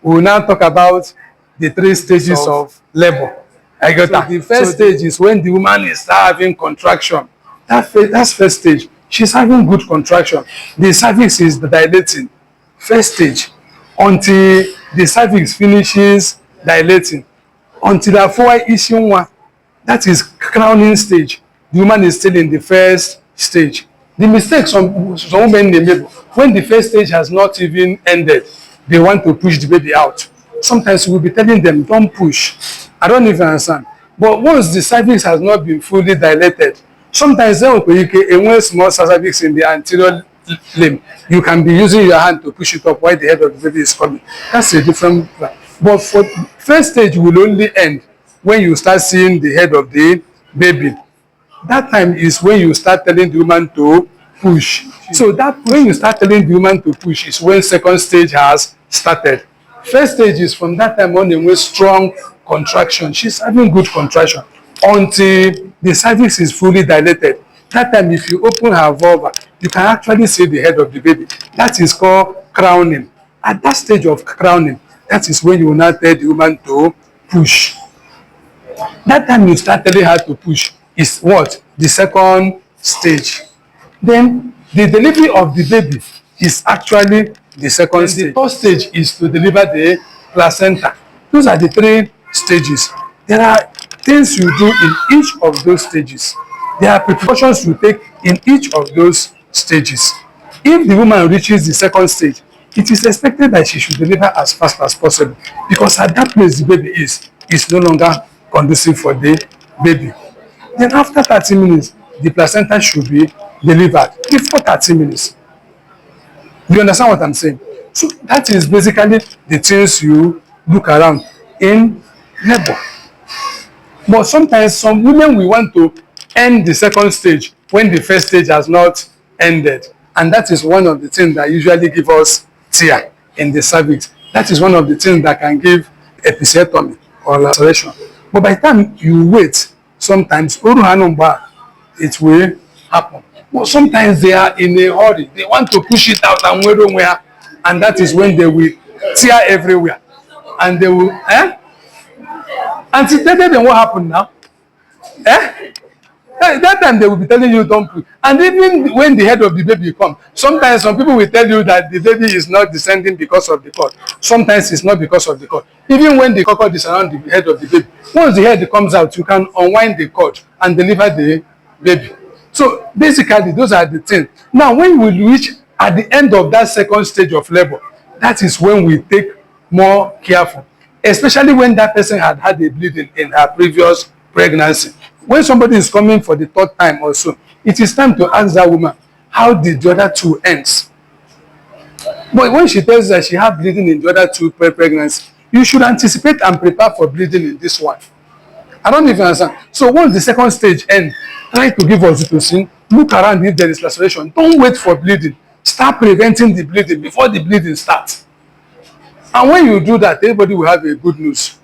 we will now talk about the 3 stages of labor. I got that. The first stage is when the woman is having contraction. That's first stage. She's having good contraction. The cervix is dilating. First stage. Until the cervix finishes dilating. Until the four issue one. That is crowning stage. The woman is still in the first stage. The mistake some women they make, when the first stage has not even ended, they want to push the baby out. Sometimes we'll be telling them, don't push. I don't even understand. But once the cervix has not been fully dilated, sometimes a small cervix in the anterior limb, you can be using your hand to push it up while the head of the baby is coming. That's a different plan. But for first stage will only end when you start seeing the head of the baby. That time is when you start telling the woman to push. So that when you start telling the woman to push is when second stage has started. First stage is from that time on with strong contraction. She's having good contraction until the cervix is fully dilated. That time if you open her vulva, you can actually see the head of the baby. That is called crowning. At that stage of crowning, that is when you will now tell the woman to push. That time you start telling her to push is what? The second stage. Then the delivery of the baby is actually the second stage. The third stage is to deliver the placenta. Those are the 3 stages. There are things you do in each of those stages. There are precautions you take in each of those stages. If the woman reaches the second stage, it is expected that she should deliver as fast as possible, because at that place the baby is no longer conducive for the baby. Then after 30 minutes, the placenta should be delivered before 30 minutes. Do you understand what I'm saying? So that is basically the things you look around in labor. But sometimes some women will want to end the second stage when the first stage has not ended. And that is one of the things that usually give us tear in the cervix. That is one of the things that can give episiotomy or laceration. But by the time you wait, sometimes it will happen. But sometimes they are in a hurry. They want to push it out and that is when they will tear everywhere. And they will, until then what happened now? That time they will be telling you don't push. And even when the head of the baby comes, sometimes some people will tell you that the baby is not descending because of the cord. Sometimes it's not because of the cord. Even when the cord is around the head of the baby, once the head comes out, you can unwind the cord and deliver the baby. So basically, those are the things. Now, when we reach at the end of that second stage of labor, that is when we take more careful, especially when that person had had a bleeding in her previous pregnancy. When somebody is coming for the 3rd time or so, it is time to ask that woman, how did the other 2 ends? But when she tells that she had bleeding in the other 2 pregnancies, you should anticipate and prepare for bleeding in this one. I don't even understand. So once the second stage ends, try to give oxytocin, look around if there is laceration. Don't wait for bleeding. Start preventing the bleeding before the bleeding starts. And when you do that, everybody will have a good news.